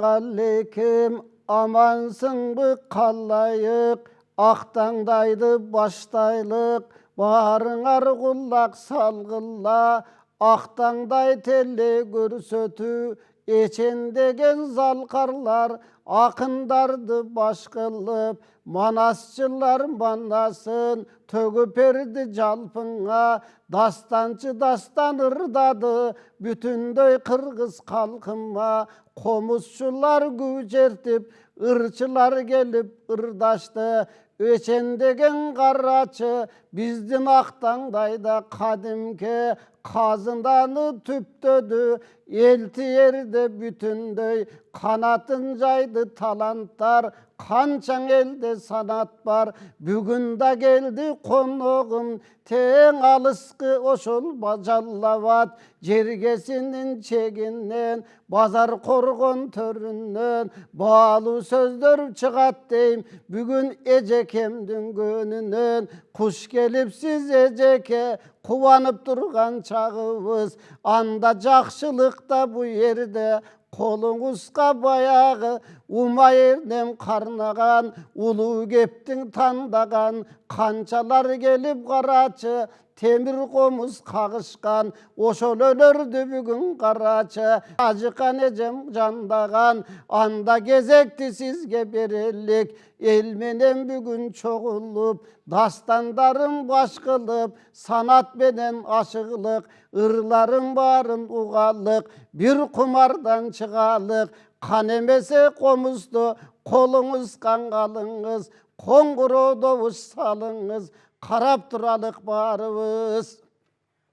Assalamualaikum, amansın қалайық, ақтаңдайды баштайлық, барыңар құлақ салғыла, ақтаңдай теле көрсөту, ечендеген залқарлар, ақындарды баш қылып, манасшылар манасын төгіп берді жалпыңа, дастанчы дастан ырдады, бүтіндей қырғыз қалқыма, қомысшылар көжертіп, ырчылар келіп ырдашты, өшендеген қарачы, біздің ақтаңдайда қадимке, қазынданы түптөді, елті-ерді бүтіндей, қанатын жайды таланттар, қаншаң елде санат бар, бүгінда келді қонығым, тең алысқы ошол жаллават, жергесінің чегінен, базар қорғон төрінен, баалу сөздер шығат дейм, бүгін ежекемдің көнінен, құш келіпсіз ежеке, қуанып тұрған чағыбыз, анда жақшылықта бұ ерде, қолыңызға баяғы, умай ернем қарнаған, ұлы кептің тандаған, қаншалар келіп қарачы, темір қомыз қағышқан, ошол өлөрді бүгін қарачы, ажыққан ежем жандаған, анда кезекті сізге берелік, елменен бүгін чоғылып, дастандарым баш қылып, санат менен ашығылық, ырларым барын уғалық, бір құмардан шығалық, қан емесе қомызды, қолыңыз қанғалыңыз, қоңғырау салыңыз, қарап тұралық барыбыз.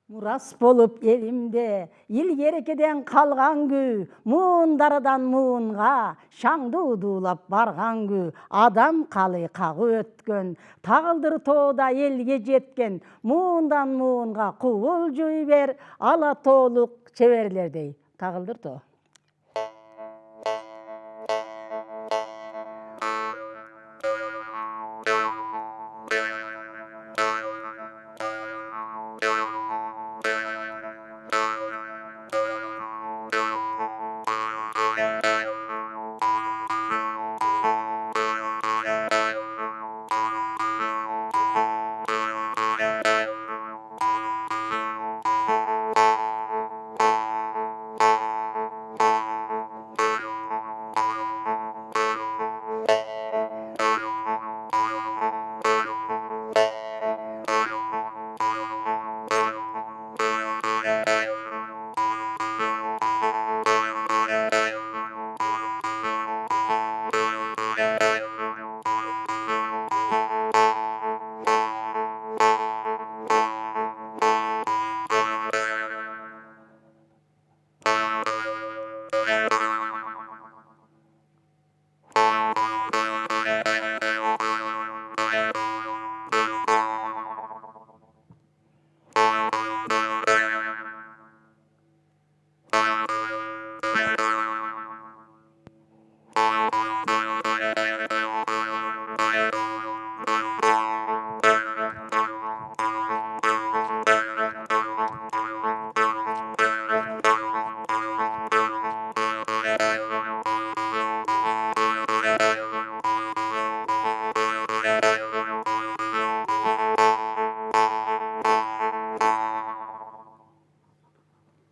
Мурас болып елімде, ел ерекеден қалған күй, мұндардан мұнға, шаңды удулап барған күй, адам қалы қағы өткен, тағылдыр тода елге жеткен, мұндан мұнға құғыл жүй бер, ала толық чеберлердей. Тағылдыр то.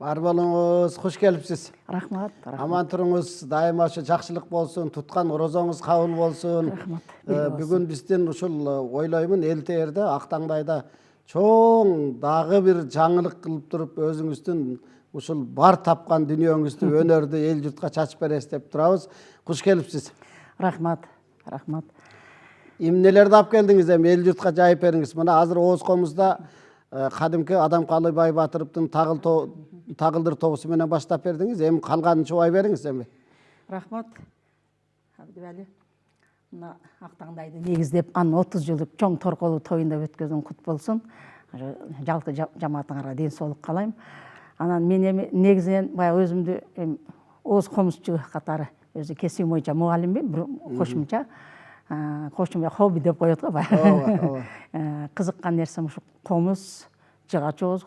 Бар болыңыз, қош келіпсіз. Рахмат. Аман тұрыңыз, дайыма жақшылық болсын, тұтқан розоңыз қабыл болсын. Рахмат. Бүгін бізден ұшыл ойлаймын, елте-ерді, ақтаңдайда чоң дағы бір жаңылық қылып тұрып, өзіңіздің ұшыл бар тапқан дүниеңізді, өнерді ел жұртқа чачып бересіз деп тұрабыз. Қош келіпсіз. Рахмат. Рахмат. Имнелерді ап келдіңіз, ел жұртқа жайып беріңіз. Мына азыр Оғыз қомызда қадимки адам қалы бай батырыптың тағылдыр тоғысы менен баштап бердіңіз, ем қалғанын чуай беріңіз эми. Рахмат. Абдыбәлі. Мына ақтаңдайды негіздеп, ан 30 жылдық чоң торқолу тойында өткіздің құт болсын. Жалқы жамаатыңарға ден солық қалайым. Анан мен негізінен өзімді Оғыз қомысчы қатары өзі кесім бойынша мұғалімбен, қошымша. Қошымша хобби деп қойып ғой. Қызыққан нәрсем қомыс, жығач Оғыз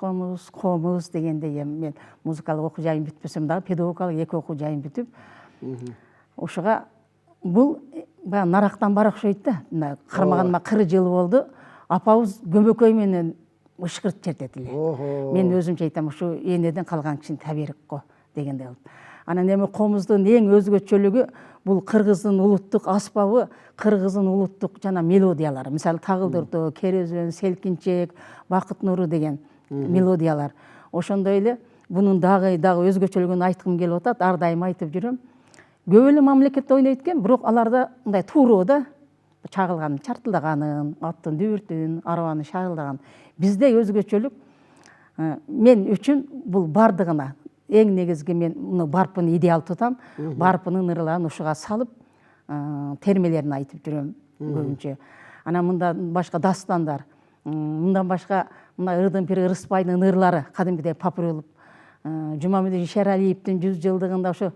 қомыс дегенде мен музыкалық оқу жайын бітпесем дағы педагогикалық екі оқу жайын бітіп, ошоға бұл баягы нарактан бар окшойт да. Мына кармаганыма 40 жыл болду. Апабыз көмөкөй менен ышкырт чертет эле. Мен өзүмчө айтам, ушу энеден калган кичинекей таберик го дегендей кылып. Анан эми комуздун эң өзгөчөлүгү бул кыргыздын улуттук аспабы, кыргыздын улуттук жана мелодиялары. Мисалы Тагылдырдоо, Керезөн, Селкинчек, Бакыт нуру деген мелодиялар. Ошондой эле бунун дагы өзгөчөлүгүн айткым келип атат, ар дайым айтып жүрөм. Көп эле мамлекетте ойнойт экен, бирок аларда мындай тууроо да, чагылган, чартылдаганын, аттын дүбүртүн, арабанын шагылдаганын. Бизде өзгөчөлүк мен үчүн бул бардыгына эң негизги мен муну барпын идеал тутам. Барпынын ырларын ушуга салып, термелерин айтып жүрөм көбүнчө. Анан мындан башка дастандар, мындан башка мына Ырдын пири Ырысбайдын ырлары кадимкидей попурулуп, Жумамедин Шералиевдин 100 жылдыгында ошо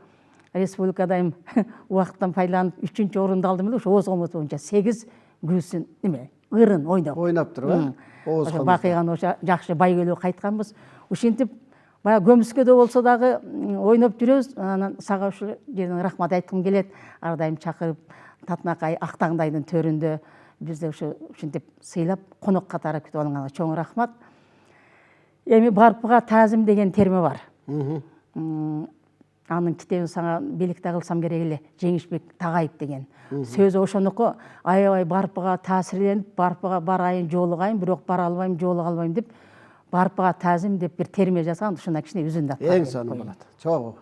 республикада убакыттан пайдаланып 3-чү орунду алдым эле. Ошо Оз комуз боюнча 8 күүсүн ырын ойноп туруп, Оз комуз. Бакыйганы ошо жакшы байгөлүү кайтканбыз. Ушинтип баягы көмүскөдө болсо дагы ойноп жүрөбүз. Анан сага ушул жерден рахмат айткым келет. Ар дайым чакырып, Татынакай Актаңдайдын төрүндө бизде ушинтип сыйлап, конок катары күтүп алганга чоң рахмат. Эми барпыга таазим деген терме бар. Анын китебин сага белекте кылсам керек эле, Жеңишбек Тагаев деген. Сөзү ошонуку, аябай барпыга таасирленип, барпыга барайын, жолугайын, бирок бара албайм, жолуга албайм деп, барпыга таазим деп бир терме жазган, ушунда кичине үзүндү. Эң сонун болот. Чогуу.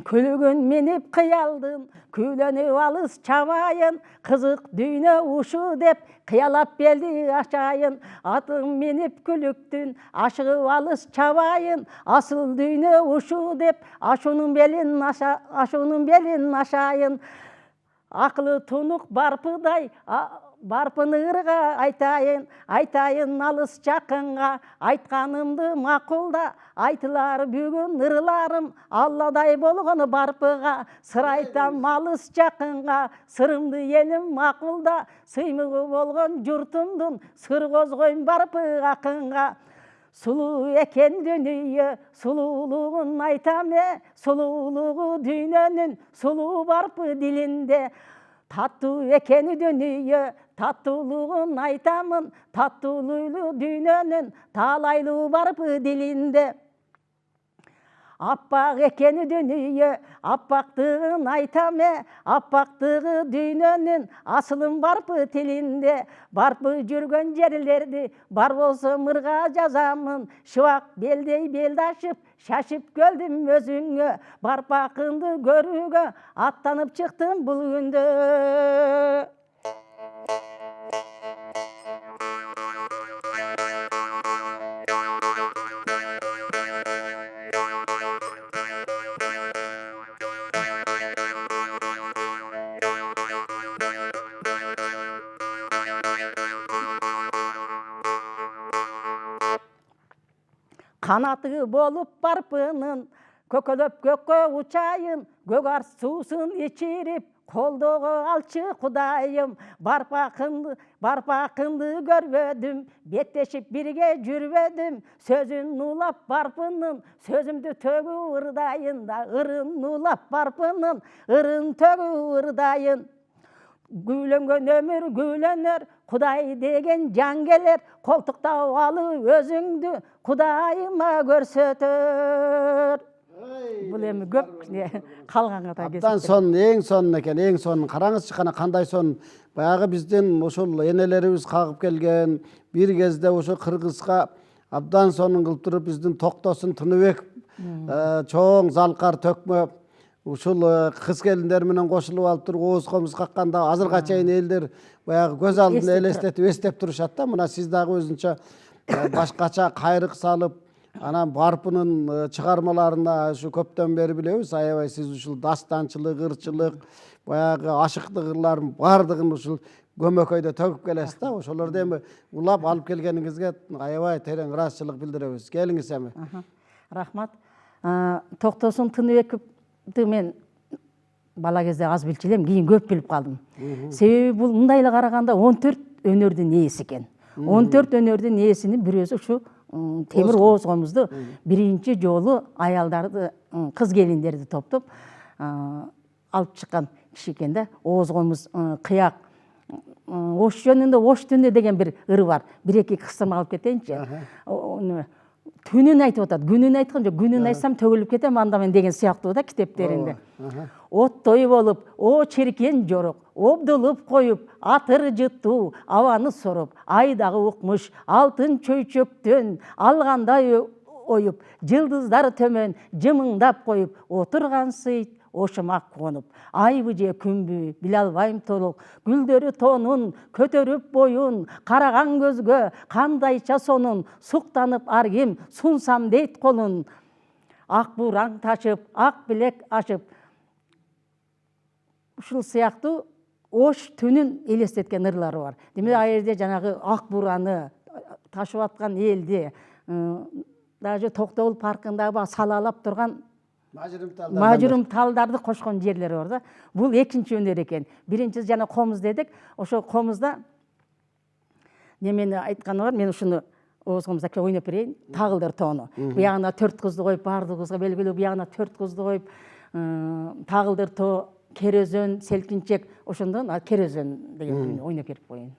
Көлөгөн менип кыялдын, күйлөнүп алыс чабайын, кызык дүйнө ушу деп кыялап белди ачайын. Атым менип күлүктүн, ашыгып алыс чабайын, асыл дүйнө ушу деп ашуунун белин ашайын. Акылы тунук барпыдай, барпыны ырга айтайын алыс жакынга, айтканымды макулда, айтылар бүгүн ырларым, Алладай болгон барпыга, сыр айтам алыс жакынга, сырымды элим макулда, сыймыгы болгон журтумдун, сыр козгойм барпы акынга. Сулуу экен дүйнө, сулуулугун айтам сулуулугу дүйнөнүн, сулуу барпы дилинде. Таттуу экен дүйнө, таттуулугун айтамын, таттуулуу дүйнөнүн, таалайлуу барпы дилинде. Аппак экен дүйнө, аппактыгын айтам аппактыгы дүйнөнүн, асылым барпы тилинде. Барпы жүргөн жерлерди, бар болсо мырга жазамын, шыбак белдей белдашып, шашып көлдүм өзүңө, барпакыңды көрүүгө, аттанып чыктым бул күндө. Канаты болуп барпынын, көкөлөп көккө учайын, көк арс суусун ичирип, колдого алчы Кудайым. Барпакыңды көрбөдүм, беттешип бирге жүрбөдүм, сөзүн улап барпынын, сөзүмдү төгүп ырдайын да, ырын улап барпынын, ырын төгүп ырдайын. Гүйлөнгөн өмүр гүйлөнөр, Кудай деген жан келер, колтуктап алып өзүңдү Кудайыма көрсөтөр. Бул эми көп калганга да Абдан сонун, эң сонун экен, эң сонун. Караңызчы кана кандай сонун. Баягы биздин ошол энелерибиз кагып келген, бир кезде ошо кыргызга абдан сонун кылып туруп биздин Токтосун Тыныбек чоң залкар төкмө ушул кыз келиндер менен кошулуп алып туруп Оз комуз какканда азырга чейин элдер баягы көз алдына элестетип эстеп турушат да. Мына сиз дагы өзүнчө башкача кайрык салып, анан барпынын чыгармаларына ушу көптөн бери билебиз, аябай сиз ушул дастанчылык, ырчылык, баягы ашыктык ырлардын бардыгын ушул көмөкөйдө төгүп келесиз да. Ошолорду эми улап алып келгениңизге аябай терең ыраазычылык билдиребиз. Келиңиз эми. Рахмат. Токтосун Тыныбековду мен бала кезде аз билчү элем, кийин көп билип калдым. Себеби бул мындай эле караганда 14 өнөрдүн ээси экен. 14 өнөрдүн ээсинин бирөөсү ушу темир оозгомузду биринчи жолу аялдарды, кыз келиндерди топтоп алып чыккан киши экен да. Оозгомуз кыяк ош жөнүндө ош түнү деген бир ыры бар. Бир-эки кыссамы алып кетейинчи. Түнүн айтып атат, күнүн айткан жок. Күнүн айтсам төгүлүп кетем анда мен деген сыяктуу да китептеринде. Оттой болуп, о черкен жорок, обдулуп коюп, атыр жыттуу, абаны соруп, айдагы укмуш, алтын чөйчөктөн алгандай оюп, жылдыздар төмөн жымыңдап коюп, отурган сыйт ошумак конуп, айбы же күнбү биле албайм толук, гүлдөрү тонун көтөрүп боюн, караган көзгө кандайча сонун, суктанып ар ким сунсам дейт колун, ак бураң ташып, ак билек ашып. Ушул сыяктуу ош түнүн элестеткен ырлары бар. Демек ал жерде жанагы ак бураны ташып аткан элди, даже Токтогул паркындагы салалап турган мажырым талдарды кошкон жерлери бар да. Бул экинчи өнөр экен. Биринчиси жана комуз дедик. Ошо комузда немени айтканы бар. Мен ушуну оозгомузда ойноп берейин. Тагылдыр тоону. Буягына 4 кызды коюп, баардыгыбызга белгилүү, буягына 4 кызды коюп, тагылдыр тоо, керөзөн, селкинчек, ошондон керөзөн деген ойноп берип коеюн.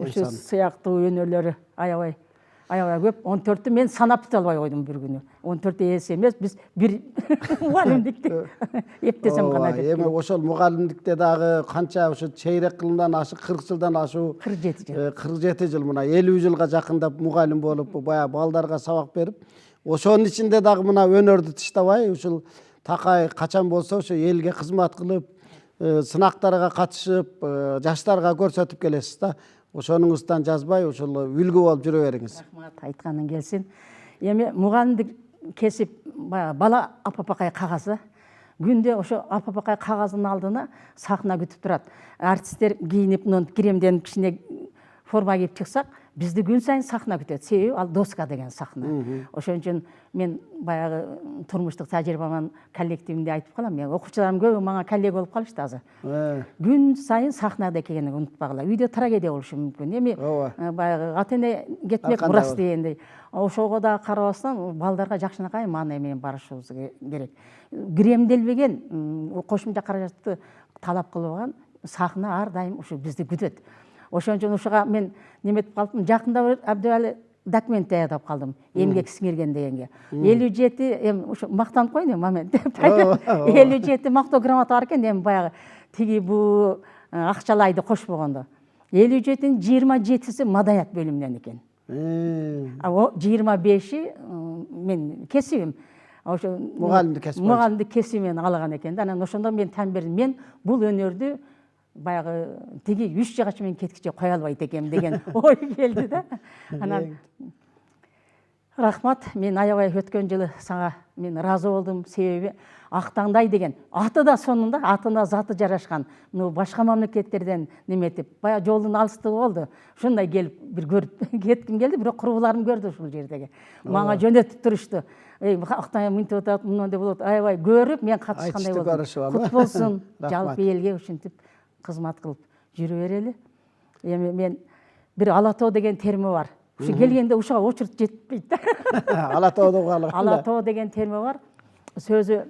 Ушул сыяктуу өнөрлөрү аябай көп. 14-тү мен санап бите албай койдум бир күнү. 14 ээси эмес, биз бир мугалимдикти эптесем гана деп. Эми ошол мугалимдикте дагы канча ушу чейрек кылымдан ашык, 40 жылдан ашуу, 47 жыл мына 50 жылга жакындап мугалим болуп, баягы балдарга сабак берип, ошонун ичинде дагы мына өнөрдү тыштабай, ушул такай качан болсо ошо элге кызмат кылып, сынактарга катышып, жаштарга көрсөтүп келесиз да. Ошонуңуздан жазбай, ошол үлгү болуп жүрө бериңиз. Рахмат, айтканың келсин. Эми мугалимдик кесип бала апапакай кагазы. Күндө ошо апапакай кагазынын алдына сахна күтүп турат. Артисттер кийинип, киремденип, кичине форма кийип чыксак, бизди күн сайын сахна күтөт. Себеби ал доска деген сахна. Ошон үчүн мен баягы турмуштук тажрыйбаман коллективинде айтып калам. Мен окуучуларым көбү мага коллега болуп калышты азыр. Күн сайын сахнада экенин унутпагыла. Үйдө трагедия болушу мүмкүн. Эми баягы ата эне кетмек бурас дегендей. Ошого да карабастан балдарга жакшынакай маанай менен барышыбыз керек. Киремделбеген, кошумча каражатты талап кылбаган сахна ар дайым ушу бизди күтөт. Ошон үчүн ушуга мен неметип калдым. Жакында бир Абдыбали документ даярдап калдым. Эмгек сиңирген дегенге. 57 эми ушу мактанып коеюн момент. 57 мактоо грамота бар экен, эми баягы тиги бу акчалайды кошпогондо. 57-ин 27-си маданият бөлүмүнөн экен. 25-и мен кесибим. Ошо мугалимдик кесибимен алган экен да. Анан ошондо мен тан бердим. Мен бул өнөрдү баягы тиги 3 жыгач менен кеткиче кое албайт экенмин деген ой келди да. Анан рахмат, мен аябай өткөн жылы сага мен ыраазы болдум. Себеби Актаңдай деген аты да сонунда, атына заты жарашкан. Башка мамлекеттерден неметип, баягы жолдун алыстыгы болду. Ушундай келип бир көрүп кетким келди, бирок курбуларым көрдү ушул жердеги. Мага жөнөтүп турушту. Актай мынтип атат, мындай болот. Аябай көрүп мен катышкандай болдум. Кут болсун, жалпы элге ушинтип кызмат кылып жүрө берели. Эми мен бир Ала тоо деген терме бар. Ушу келгенде ушуга очередь жетпейт да. Ала тоодо калган. Ала тоо деген терме бар. Сөзү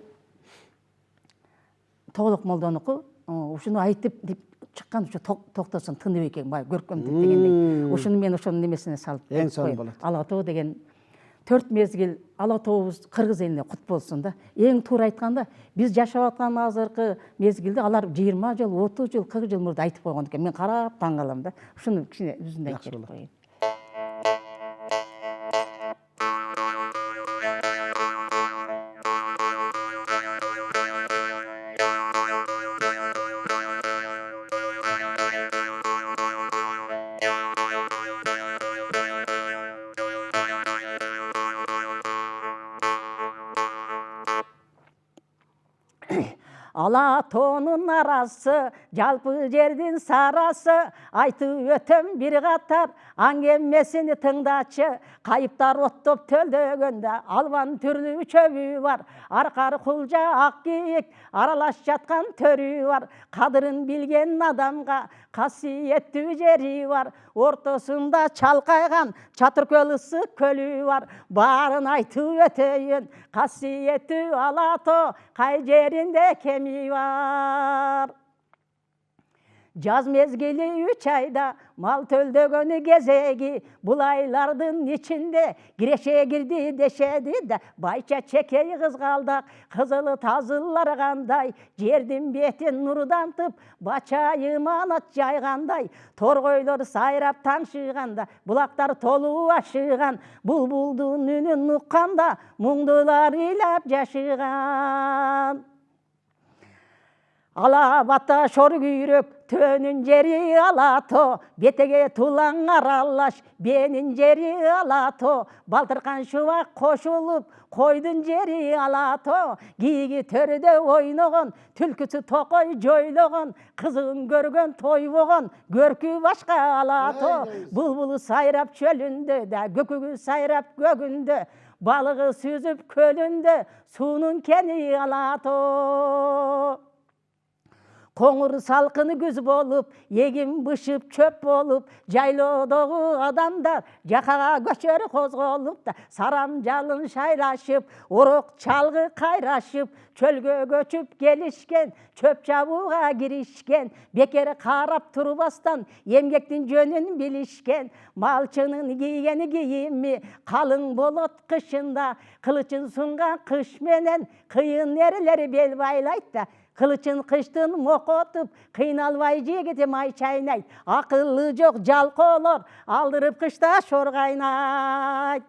Тоолук молдонуку. Ушуну айтып деп чыккан ушу токтосун тынып экен, баягы көркөмдүк дегендей. Ушуну мен ошонун немесине салып Эң сонун болот. Ала тоо деген 4 мезгил ала тообуз кыргыз элине кут болсун да. Эң туура айтканда, биз жашап аткан азыркы мезгилде алар 20 жыл, 30 жыл, 40 жыл мурда айтып койгон экен. Мен карап таң калам да. Ушуну кичине үзүндө айтып коеюн. Ала тоонун арасы, жалпы жердин сарасы, айтып өтөм бир катар, аңгемесин тыңдачы, кайыптар оттоп төлдөгөндө, албан түрлүү чөбү бар, аркары кулжа ак кийик, аралаш жаткан төрү бар, кадырын билген адамга касиеттүү жери бар, ортосунда чалкайган Чатыркөл ысык көлү бар, баарын айтып өтөйүн, касиеттүү ала тоо, кай жеринде кеми бар. Жаз мезгили 3 айда мал төлдөгөнү кезеги, бул айлардын ичинде киреше кирди дешеди да, байча чекей кызгалдак, кызылы тазылар кандай, жердин бетин нурдантып, бачайы манат жайгандай, торгойлор сайрап таңшыганда, булактар толуу ашыган, булбулдун үнүн укканда, муңдулар ыйлап жашыган. Ала бата шор күйрөк, төөнүн жери ала тоо, бетеге тулаң аралаш, бенин жери ала тоо, балтыркан шубак кошулуп, койдун жери ала тоо, кийиги төрүдө ойногон, түлкүсү токой жойлогон, кызыгын көргөн тойбогон, көркү башка ала тоо, булбулу сайрап чөлүндө да, көкүгү сайрап көгүндө, балыгы сүзүп көлүндө, суунун кени ала тоо. Коңур салкыны күз болуп, эгин бышып чөп болуп, жайлоодогу адамдар жакага көчөр козголуп да, сарам жалын шайлашып, орок чалгы кайрашып, чөлгө көчүп келишкен, чөп чабууга киришкен, бекер карап турбастан эмгектин жөнүн билишкен, малчынын кийгени кийими калың болот кышында, кылычын сунган кыш менен кыйын эрелер бел байлайт да, кылычын кыштын мокотуп, кыйналбай жегити май чайнайт, акылы жок жалкоолор алдырып кышта шоргайнайт.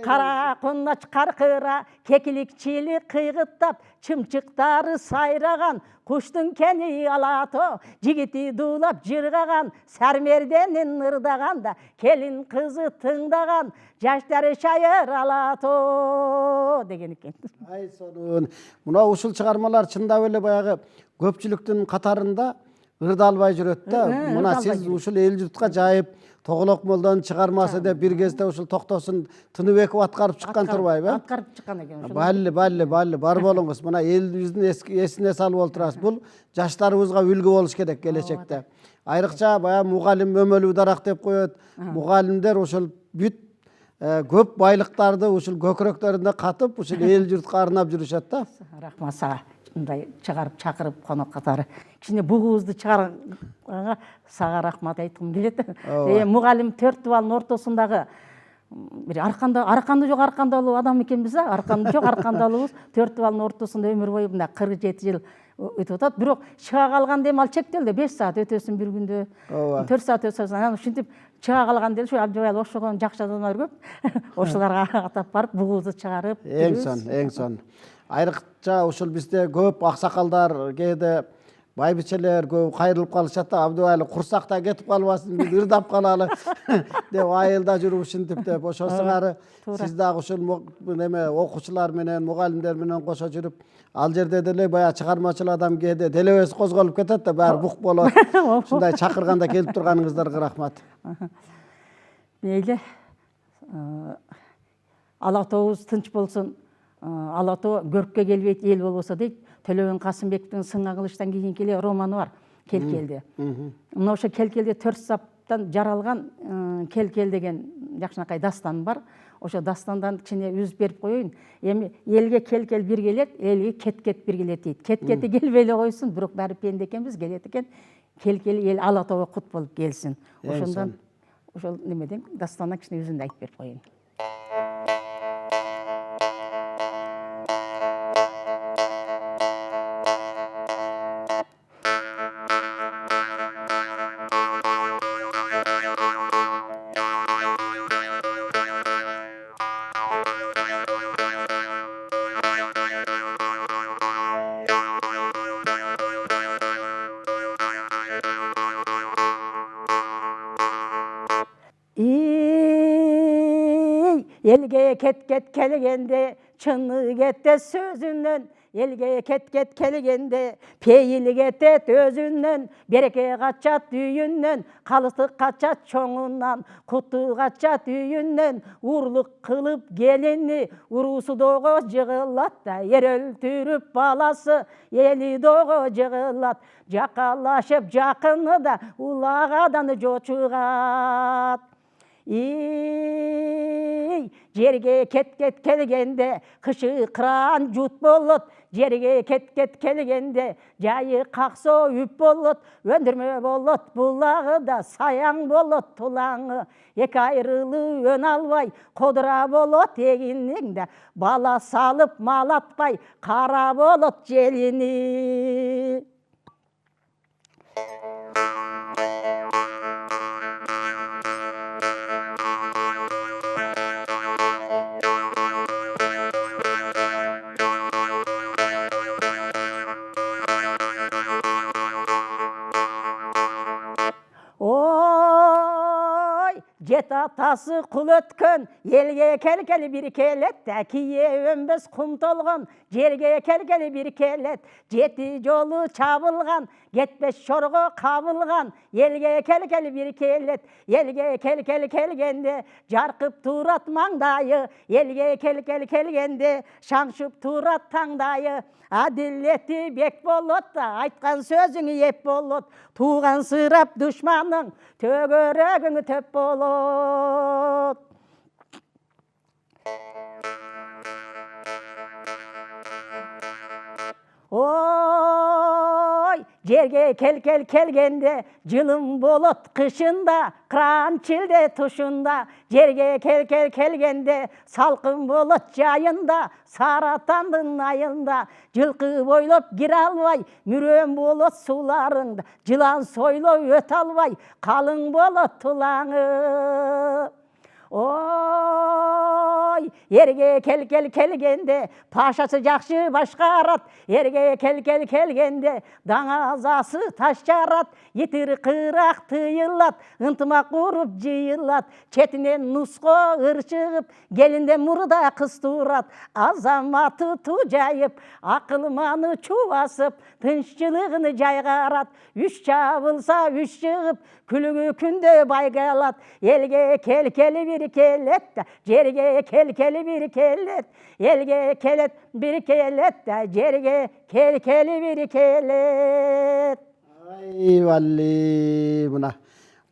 Кара коннач каркыра, кекиликчили кыйгыттап, чымчыктары сайраган, куштун кени ала тоо, жигити дуулап жыргаган, сармерденин ырдаганда, келин кызы тыңдаган, жаштары шайыр ала тоо деген экен. Ай сонун. Мына ушул чыгармалар чындап эле баягы көпчүлүктүн катарында ырдалбай жүрөт да. Мына сиз ушул эл журтка жайып, Тоголок молдонун чыгармасы деп бир кезде ушул Токтосун Тыныбеков аткарып чыккан турбайбы? Аткарып чыккан экен. Балли бар болуңуз. Мына элибиздин эсине салып олтурасыз. Бул жаштарыбызга үлгү болуш керек келечекте. Айрыкча баягы мугалим өмөлүү дарак деп коет. Мугалимдер ушул бүт көп байлыктарды ушул көкүрөктөрүндө катып, ушул эл журтка арнап жүрүшөт да. Рахмат сага. Мындай чыгарып чакырып конок катары. Кичине бугубузду чыгарганга сага рахмат айткым келет. Мугалим 4 балдын ортосундагы бир арканды жок аркандалуу адам экенбиз да. Арканды жок аркандалуубуз 4 балдын ортосунда өмүр бою мындай 47 жыл өтүп атат. Бирок чыга калган дем ал чектелди. 5 саат өтөсүн бир күндө. 4 саат өтөсүн. Анан ушинтип чыга калган дел ушу Абдыбай ошогон жакшы адамдар көп. Ошолорго атап барып бугубузду чыгарып. Эң сон. Айрыкча ушул бизде көп аксакалдар, кээде байбичелер көп кайрылып калышат да, Абдыбайлы курсакта кетип калбасын, биз ырдап калалы деп айылда жүрүп ушинтип деп. Ошо сыңары сиз дагы ушул неме окуучулар менен, мугалимдер менен кошо жүрүп, ал жерде деле баягы чыгармачыл адам кээде делебеси козголуп кетет да, баары бук болот. Ушундай чакырганда келип турганыңыздарга рахмат. Мейли. Ала тообуз тынч болсун. Ала тоо көрккө келбейт эл болбосо дейт. Төлөбөн Касымбековдун Сыңга кылычтан кийинки эле романы бар, Келкелде. Мына ошо Келкелде 4 саптан жаралган Келкел деген жакшынакай дастан бар. Ошо дастандан кичине үзүп берип коеюн. Эми элге кел бир келет, элге кет бир келет дейт. Кетти келбей эле койсун, бирок баары пенде экенбиз, келет экен. Кел эл ала тобо кут болуп келсин. Ошондон ошол немеден дастандан кичине үзүндү айтып берип коеюн. Elge ket kelgende çınlı kette sözünden, elge ket kelgende peyil ketet özünden, bereke kaçat düğünden, kalıtık kaçat çoğundan, kutu kaçat düğünden, urluk kılıp gelini, urusu doğu jığılat da, yer öldürüp balası, eli doğu jığılat, jakalaşıp jakını da, ulağadan joçugat. Жерге кет келгенде кышы кыран жут болот, жерге кет келгенде жайы каксо үп болот, өндүрмө болот булагы да саяң болот тулаңы, эки айрылуу өн албай кодура болот эгиниңде, бала салып малатпай кара болот желини. Jet atası kul ötkön, elge kelkeli bir kelet, kiye önbes kum tolgon, jerge kelkeli bir kelet, jeti jolu çabılgan, getbes şorgo kabılgan, elge kelkeli bir kelet, elge kelgende, jarkıp turat mangdayı, elge kelgende, şаңшып turat tangdayı, adilleti bek bolot da, aytkan sözüңü yep bolot, tuğan sırap düşmanın, tөгөрөгүң төп болот. Ой, жерге келгенде жылым болот кышында, кран чилде тушунда, жерге келгенде салкын болот жайында, саратандын айында, жылкы бойлоп кире албай, мүрөм болот сууларыңда, жылан сойлоп өтө албай, калың болот тулаңы. Ой, ерге келгенде пашасы жакшы башкарат, ерге келгенде даңазасы таш жарат, етир кырак тыйылат, ынтымак уруп жыйылат, четинен нуско ырчыгып, келинде мурда кыз турат, азаматы ту жайып, акылманы чубасып, тынччылыгын жайгарат, үч чабылса үч чыгып, күлүгү күндө байгалат, элге келкели бир келет, жерге келкели бир келет, элге келет бир келет, жерге келкели бир келет. Ай валли, мына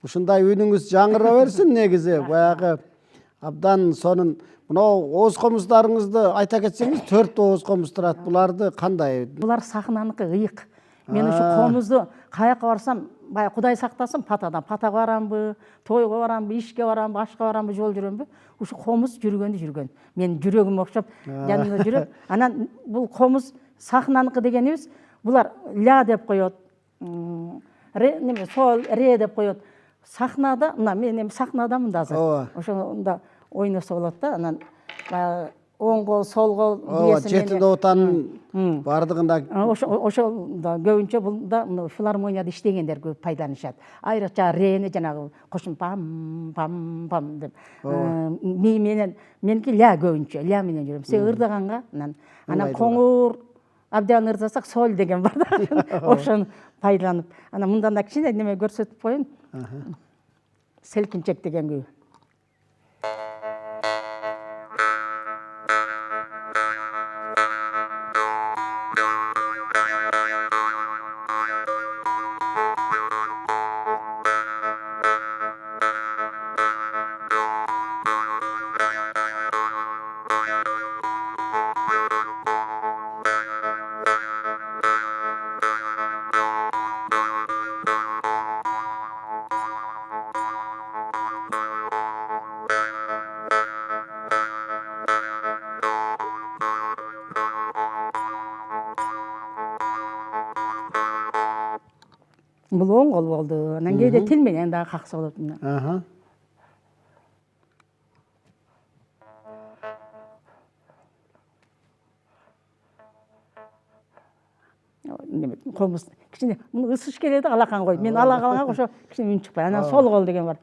ушундай үнүңүз жаңыра берсин негизи. Баягы абдан сонун мынау ооз комуздарыңызды айта кетсеңиз, 4 ооз комуз турат. Буларды кандай? Булар сахнаныкы ыйык. Мен ушу комузду каяка барсам, бая Кудай сактасын, патадан патага барамбы, тойго барамбы, ишке барамбы, ашка барамбы, жол жүрөмбү, ушу комуз жүргөн. Мен жүрөгүм окшоп жанымда жүрөт. Анан бул комуз сахнаныкы дегенибиз, булар ля деп коет, неме сол ре деп коет. Сахнада, мына мен эми сахнадамын да азыр. Ошондо ойносо болот да, анан оң кол, сол кол биесин жетинде отанын бардыгында ошолда көбүнчө бул да филармонияда иштегендер көп пайдаланышат. Айрыкча рени жанагы кошун пам пам пам деп. Ми менен меники ля көбүнчө, ля менен жүрөм. Се ырдаганга анан коңур абдан ырдасак сол деген бар да. Ошону пайдаланып, анан мындан да кичине неме көрсөтүп коеюн. Селкинчек деген күй. Бул оң кол болду. Анан кээде тил менен дагы какса болот. Аха. Комуз кичине муну ысыш келеді алақан қойып. Мен ала қалған ошо кичине үн шықпай. Анан сол қол деген бар.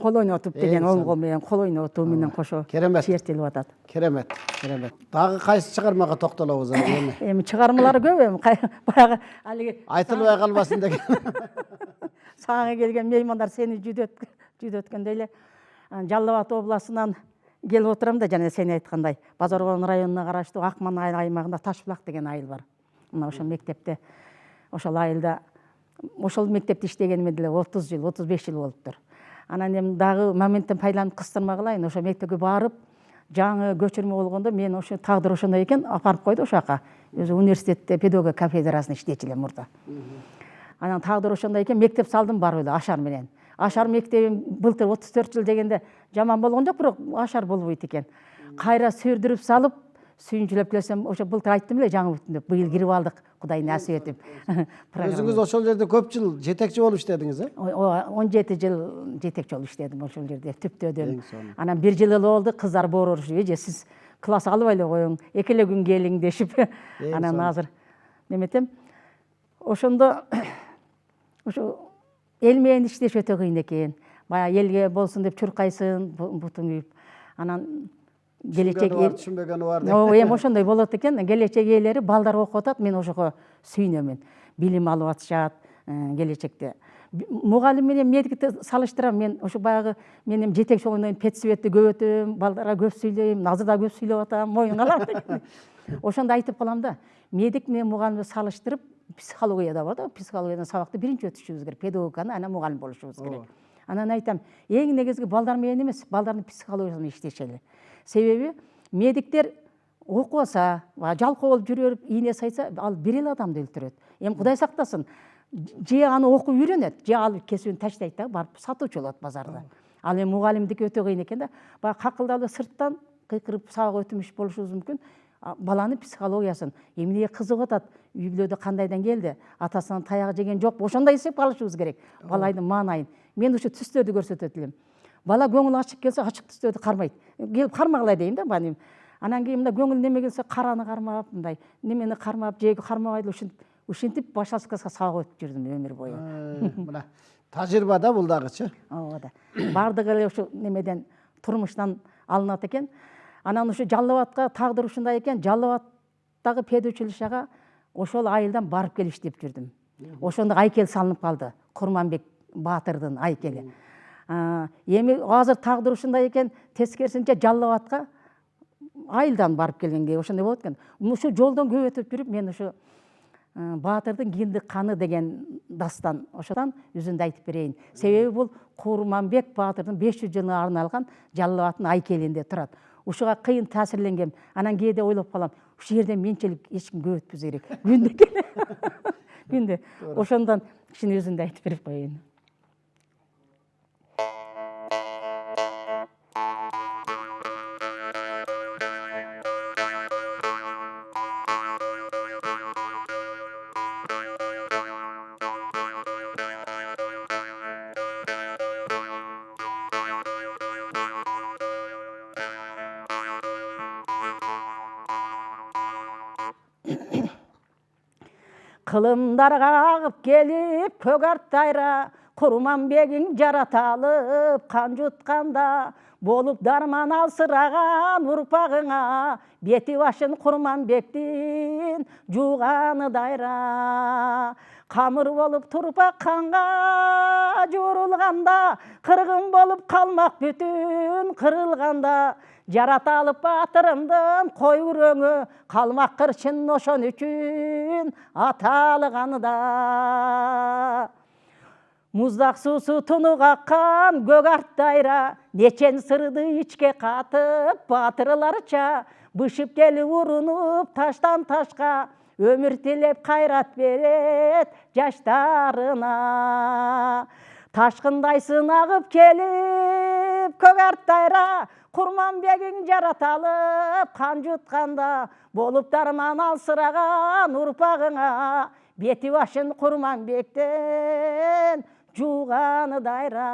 Кол ойнотуп деген оң кол менен кол ойнотуу менен кошо Керемет. чертелип атат. Керемет. Дагы кайсы чыгармага токтолобуз эми? Эми чыгармалары көп эми баягы алиги Айтылбай калбасын деген. сага келген меймандар сени жүдөткөндөй эле Жалал Абад областынан келип отурам да, жана сен айткандай Базаркон районуна караштуу Акман аймагында Ташбулак деген айыл бар. Мына ошол мектепте, ошол айылда, ошол мектепте иштегениме деле 30 жыл, 35 жыл болуптур. Анан эми дагы моменттен пайдаланып кыстырма кылайын, ошо мектепке барып, жаңы көчүрмө болгондо мен ошо тагдыр ошондой экен, апарып койду ошол жака. Өзү университетте педагогия кафедрасында иштечү элем мурда. Анан тагдыр ошондой экен, мектеп салдым барып эле Ашар менен. Ашар мектебим былтыр 34 жыл дегенде жаман болгон жок, бирок Ашар болбойт экен. Кайра сүрдүрүп салып, сүйүнчүлөп келсем, ошо былтыр айттым эле жаңы бүтүн деп, быйыл кирип алдык, Кудай насип этип. Өзүңүз ошол жерде көп жыл жетекчи болуп иштедиңиз, 17 жыл жетекчи болуп иштедим ошол жерде, түптөдөн. Анан 1 жыл эле болду, кыздар боорушуп, эже сиз класс албай эле коюң, эки эле күн келиң дешип. Анан азыр неметем. Ошондо ошо эл менен иштеш өтө кыйын экен. Баягы элге болсун деп чуркайсың, бутуң күйүп. Анан келечек түшүнбөгөнү бар. эми ошондой болот экен. Келечек ээлери балдар окуп атат, мен ошого сүйүнөмүн. Билим алып атышат келечекте. Мугалим менен медикти салыштырам. Мен ошо баягы менин жетекчи болгондон педсветти көп өтөм, балдарга көп сүйлөйм, азыр да көп сүйлөп атам, моюн алам деген. Ошондо айтып калам да, медик менен мугалимди салыштырып, психологияда бар да, психологиядан сабакты биринчи өтүшүбүз керек, педагогиканы, анан мугалим болушубуз керек. Анан айтам, эң негизги балдар менен эмес, балдардын психологиясын иштешели. Себеби медиктер окубаса, жалкоо болуп жүрө берип ийне сайса, ал бир эле адамды өлтүрөт. Эми Кудай сактасын, же аны окуп үйрөнөт, же ал кесибин таштайт да, барып сатуучу болот базарда. Ал эми мугалимдики өтө кыйын экен да. Баягы какылдалып сырттан кыйкырып сабак өтүмүш болушубуз мүмкүн. Баланын психологиясын, эмнеге кызыгып атат, үй бүлөдө кандайдан келди, атасынан таяк жеген жок, ошондой эсеп алышыбыз керек. Балайдын маанайын. Мен ушу түстөрдү көрсөтөт элем. Бала көңүл ачык келсе, ачык түстөрдү кармайт. Келип кармагыла дейм да, баним. Анан кийин мында көңүл неме келсе, караны кармап, мындай немени кармап, жеги кармабай ушинтип башалчыкка сабак өтүп жүрдүм өмүр бою. Мына тажрыйба да бул дагычы. Ооба да. Бардыгы эле ушу немеден, турмуштан алынат экен. Анан ушу Жалал Абадка тагдыр ушундай экен, Жалал Абадтагы педучилищага ошол айылдан барып келип иштеп жүрдүм. Ошондо айкел салынып калды, Курманбек Баатырдын айкели. Эми азыр тагдыр ушундай экен, тескерисинче Жалал Абадка айылдан барып келгенге ошондой болот экен. Ушу жолдон көп өтүп жүрүп, мен ушу Баатырдын киндик каны деген дастан, ошодан үзүндү айтып берейин. Себеби бул Курманбек Баатырдын 500 жылына арналган Жалал Абадтын айкелинде турат. Ушуга кыйын таасирленгем. Анан кээде ойлоп калам, ушу жерден менчилик эч ким көп өткүзө керек. Күндө келе. Күндө. Ошондон кичине өзүндү айтып берип коеюн. Кылымдар кагып келип көк арттайра, Құрманбегің жараталып қан жұтқанда, болып дарман алсыраған ұрпағыңа, беті башын Құрманбектің жуғаны дайра. Қамыр болып тұрпақ қанға жорылғанда, қырғын болып қалмақ бүтін қырылғанда, жараталып батырымдың қой үрөңі, қалмақ қыршын ошон үшін аталғанында. Мұздақ сусу тұнық аққан көк арттайра, нечен сырды ичке қатып батырларча, бышып келі ұрынып таштан ташқа, өмір тілеп қайрат берет жаштарына. Ташқындайсын ағып келіп көк арттайра, Құрманбегің жараталып қан жұтқанда, болып дарман алсыраған ұрпағыңа, беті башын Құрманбектен жуғаны дайра.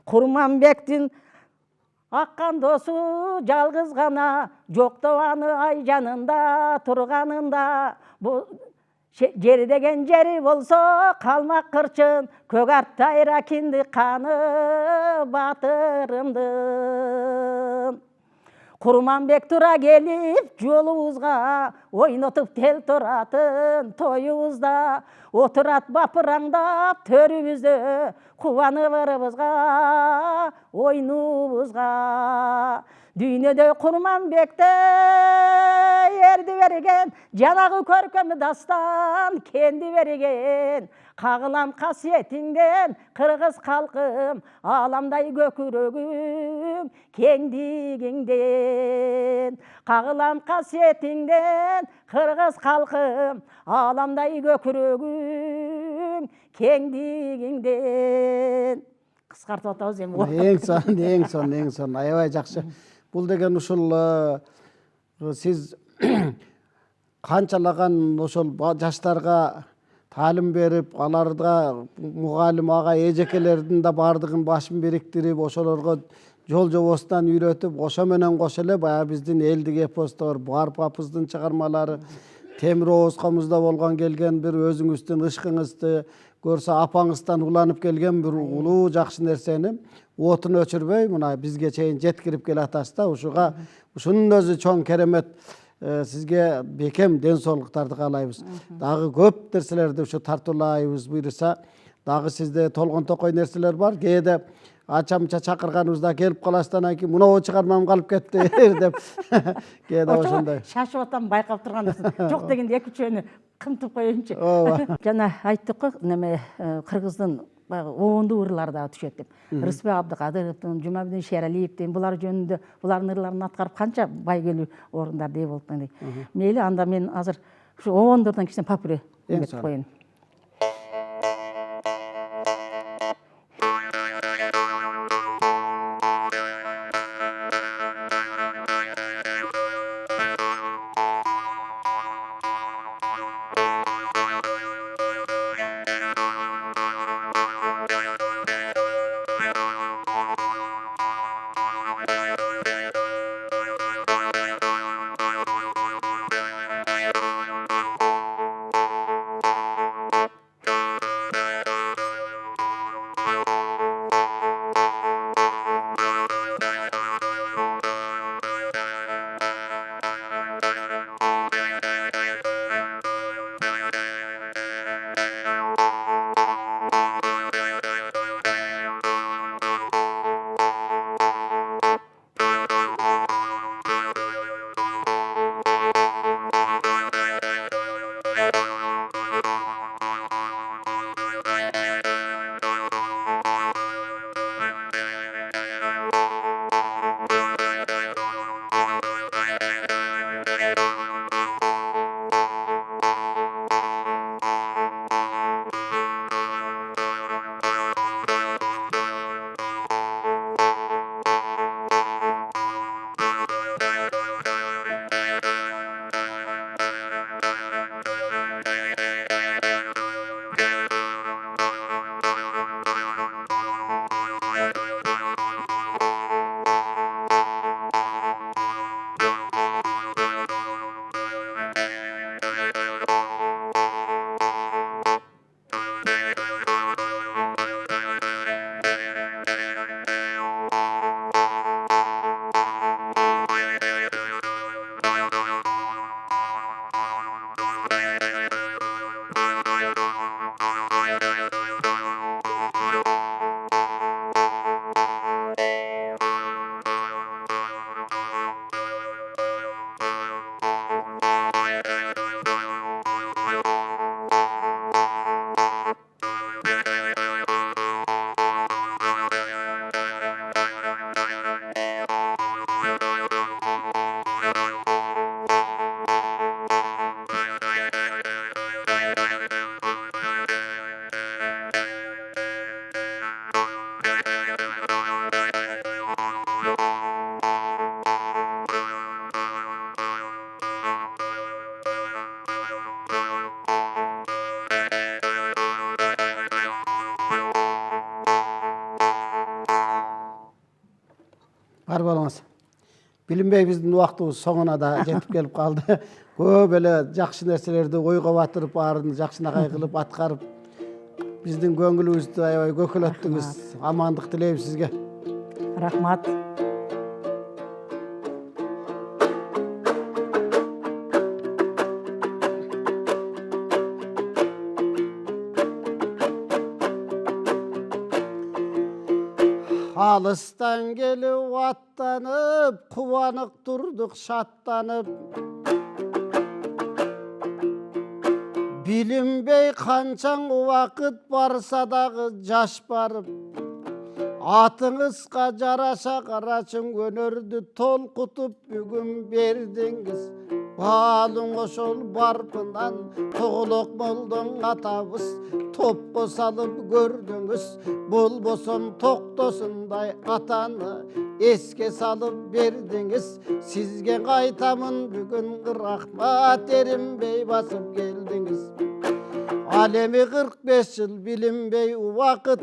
Құрманбектің аққан досы жалғыз ғана, жоқтауаны ай жанында тұрғанында. Жері деген жері болса қалмақ қыршын, көк арттайра кенді қаны батырымдың. Құрманбек тұра келіп жолуызға, ойнатып тел тұратын тойуызда, отырат бапыраңдап төрімізді, қуаныбырымызға, ойнуымызға. Дүйнеде Құрманбекті ерді берген, жанағы көркемі дастан кенді берген. Қағылам қасиетіңден қырғыз қалқым, аламдай көкірегім кеңдігіңден. Қағылам қасиетіңден қырғыз қалқым, аламдай көкірегім кеңдігіңден. Қысқартып атауыз ем. Ең сон, аябай жақсы. Бұл деген ушул сіз қанчалаған ошол жаштарға талим берип, аларга мугалим ага эжекелердин да бардыгын башын бириктирип, ошолорго жол жобосунан үйрөтүп, ошо менен кошо эле баягы биздин элдик эпостор, Барып апыздын чыгармалары, Темир Оозкомузда болгон келген бир өзүңүздүн ышкыңызды көрсө апаңыздан уланып келген бир улуу жакшы нерсени отун өчүрбөй мына бизге чейин жеткирип келатасыз да. Ушунун өзү чоң керемет. Сизге бекем ден соолуктарды каалайбыз. Дагы көп нерселерди ушу тартуулайбыз буйруса. Дагы сизде толгон токой нерселер бар. Кээде ача-мыча чакырганыбызда келип каласыз, анан кийин мына чыгармам калып кетти деп. Кээде ошондой. Шашып атам байкап тургандысың. Жок дегенде 2-3 кымтып коеюнчу. Жана айттык го, неме кыргыздын оонду ырлары да түшөт деп. Рысбек Абдыкадыровдун, Жумабедин Шералиевдин булар жөнүндө булардын ырларын аткарып канча байгелүү орундарда ээ болуп калды. Мейли, анда мен азыр ушу оондордон кичине папире эметип коеюн. Бар болыңыз. Билинбей биздин убактыбыз соңуна да жетип келип калды. Көп эле жакшы нерселерди ойго батырып, баарын жакшынакай кылып аткарып, биздин көңүлүбүздү аябай көкөлөттүңүз. Амандык тилейм сизге. Рахмат. Алыстан келип аттанып, кубанып турдук шаттанып. Билинбей канчаң убакыт барса дагы жаш барып. Атыңызга жараша карачың өнөрдү толкутуп бүгүн бердиңиз. Баалың ошол барпынан Тоголок молдоң атабыз топко салып көрдүңүз. Болбосом токтосундай атаны эске салып бердиңиз. Сизге кайтамын бүгүн рахмат, эринбей басып келдиңиз. Ал эми 45 жыл билинбей убакыт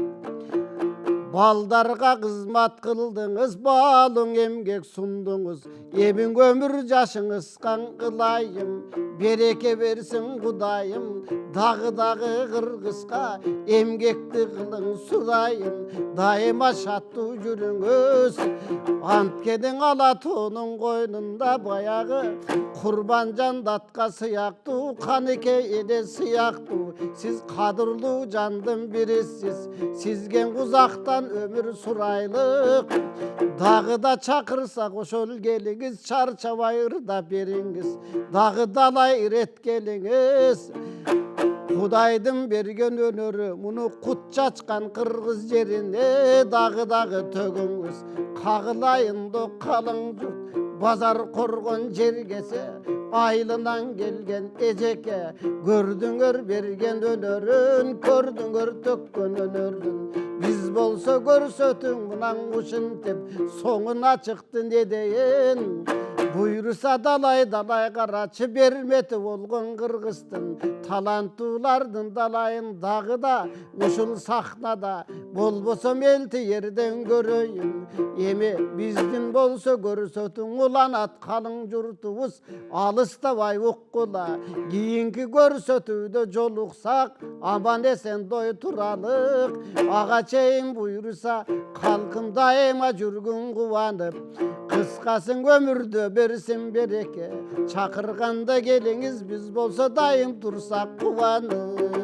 балдарга кызмат кылдыңыз, баалың эмгек сундуңуз. Эмиң өмүр жашыңыз каңгылайым, береке берсин Кудайым. Дагы кыргызга эмгекти кылың сурайым. Дайыма шаттуу жүрүңүз. Анткенин ала тоонун койнунда баягы курбан жандатка сыяктуу, Канеке эне сыяктуу. Сиз кадырлуу жандын бирисиз. Сизге узактан өмүр сурайлык. Дагы да чакырсак ошол келиңиз, чарчабай ырдап бериңиз. Дагы далай ирет келиңиз. Кудайдын берген өнөрү муну кут чачкан кыргыз жерине дагы төгүңүз. Кагылайында калың журт, базар коргон жергесе, айылынан келген эжеке. Көрдүңөр берген өнөрүн, көрдүңөр төккөн өнөрүн. Биз болсо көрсөтүң мунан ушинтип, соңуна чыкты не дейин. Буйруса далай карачы бермети болгон кыргыздын. Таланттуулардын далайын дагы да ушул сахнада. Болбосо элти жерден көрөйүн. Эми биздин болсо көрсөтүң уланат калың журтубуз. Алыстабай уккула. Кийинки көрсөтүүдө жолуксак, аман эсен дой туралык. Ага чейин буйруса калкым дайыма жүргүн кубанып. Кыскасын өмүрдө берсин береке. Чакырганда келиңиз, биз болсо дайым турсак кубанып.